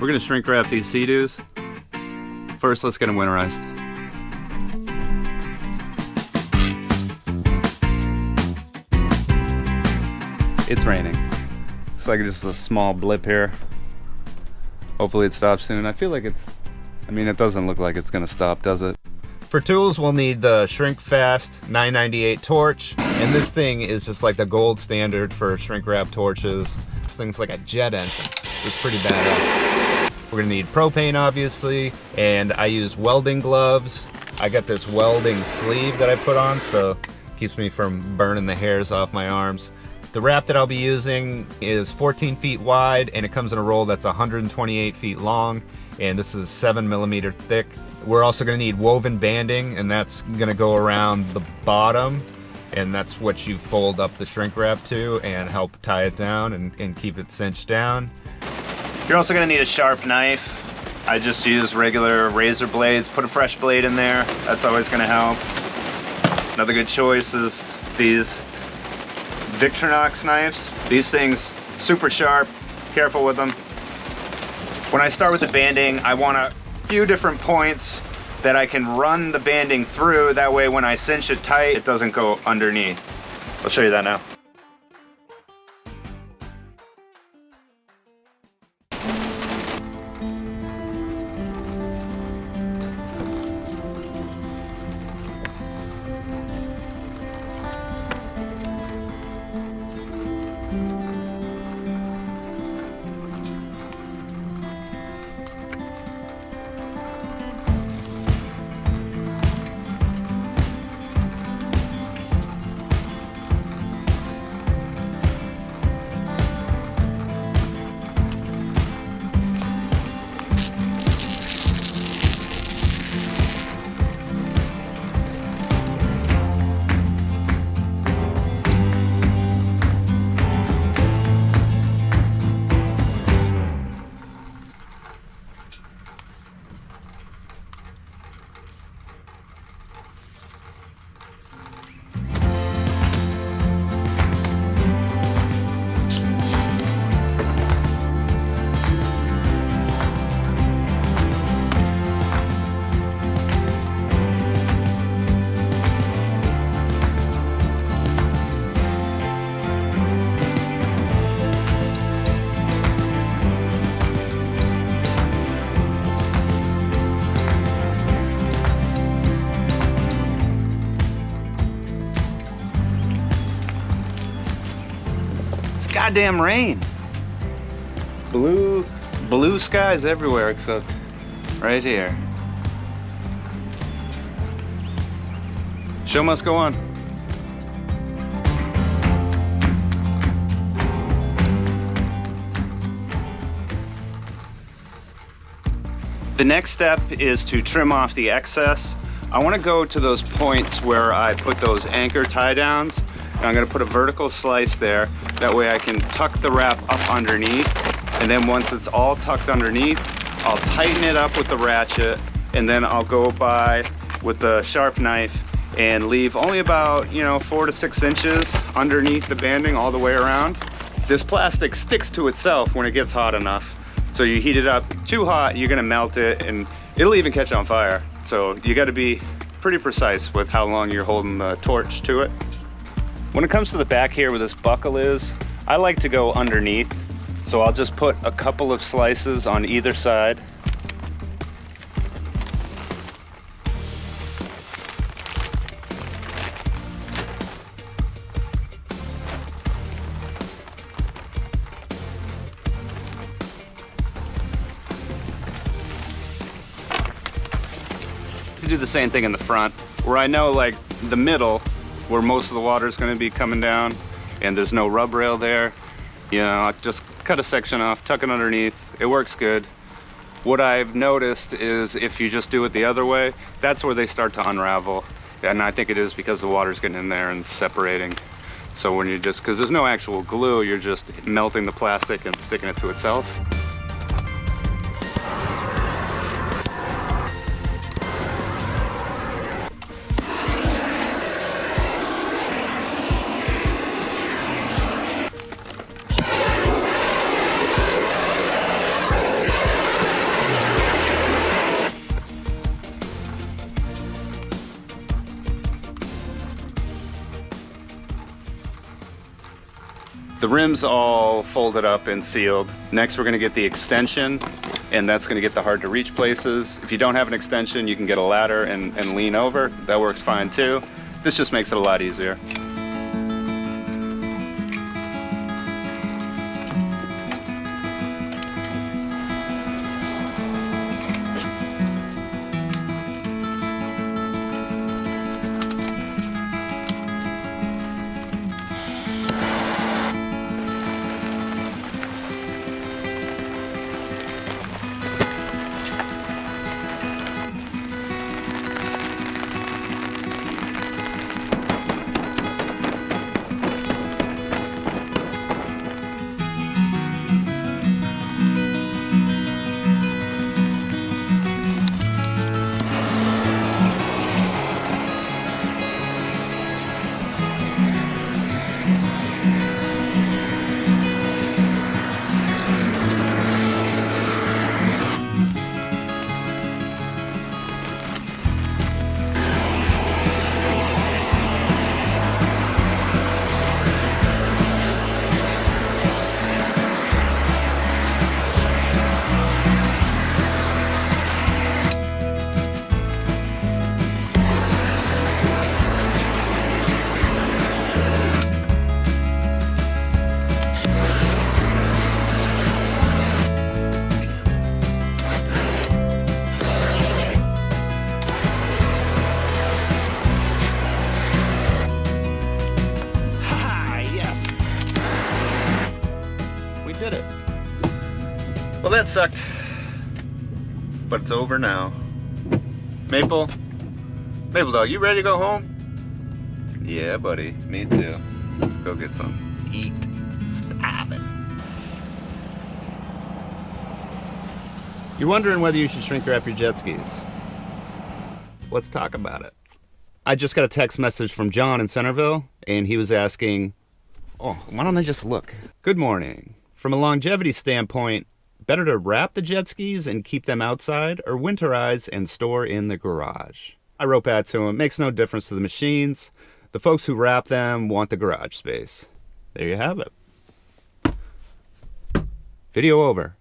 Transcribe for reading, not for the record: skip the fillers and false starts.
We're gonna shrink wrap these Sea-Doos. First, let's get them winterized. It's raining. It's like just a small blip here. Hopefully it stops soon. I feel like it's, I mean, it doesn't look like it's gonna stop, does it? For tools, we'll need the Shrink Fast 998 torch. And this thing is just like the gold standard for shrink wrap torches. This thing's like a jet engine. It's pretty badass. We're gonna need propane, obviously, and I use welding gloves. I got this welding sleeve that I put on, so it keeps me from burning the hairs off my arms. The wrap that I'll be using is 14 feet wide, and it comes in a roll that's 128 feet long, and this is 7mm thick. We're also gonna need woven banding, and that's gonna go around the bottom, and that's what you fold up the shrink wrap to and help tie it down and keep it cinched down. You're also gonna need a sharp knife. I just use regular razor blades. Put a fresh blade in there. That's always gonna help. Another good choice is these Victorinox knives. These things, super sharp, careful with them. When I start with the banding, I want a few different points that I can run the banding through. That way when I cinch it tight, it doesn't go underneath. I'll show you that now. Goddamn rain. Blue skies everywhere except right here. Show must go on. The next step is to trim off the excess. I want to go to those points where I put those anchor tie downs. And I'm going to put a vertical slice there. That way I can tuck the wrap up underneath. And then once it's all tucked underneath, I'll tighten it up with the ratchet. And then I'll go by with the sharp knife and leave only about, 4 to 6 inches underneath the banding all the way around. This plastic sticks to itself when it gets hot enough. So you heat it up too hot, you're going to melt it, and it'll even catch on fire. So you got to be pretty precise with how long you're holding the torch to it. When it comes to the back here where this buckle is, I like to go underneath. So I'll just put a couple of slices on either side. To do the same thing in the front, where I know like the middle, where most of the water is going to be coming down and there's no rub rail there, I just cut a section off, tuck it underneath. It works good. What I've noticed is if you just do it the other way, that's where they start to unravel. And I think it is because the water's getting in there and separating. So when you just, because there's no actual glue, you're just melting the plastic and sticking it to itself. The rim's all folded up and sealed. Next we're gonna get the extension, and that's gonna get the hard to reach places. If you don't have an extension, you can get a ladder and lean over. That works fine too. This just makes it a lot easier. Did it. Well, that sucked, but it's over now. Maple Dog, you ready to go home? Yeah, buddy, me too. Let's go get some eat. Stop it. You're wondering whether you should shrink wrap your jet skis. Let's talk about it. I just got a text message from John in Centerville, and he was asking, oh, why don't I just look? Good morning. From a longevity standpoint, better to wrap the jet skis and keep them outside or winterize and store in the garage? I wrote back to him, makes no difference to the machines. The folks who wrap them want the garage space. There you have it. Video over.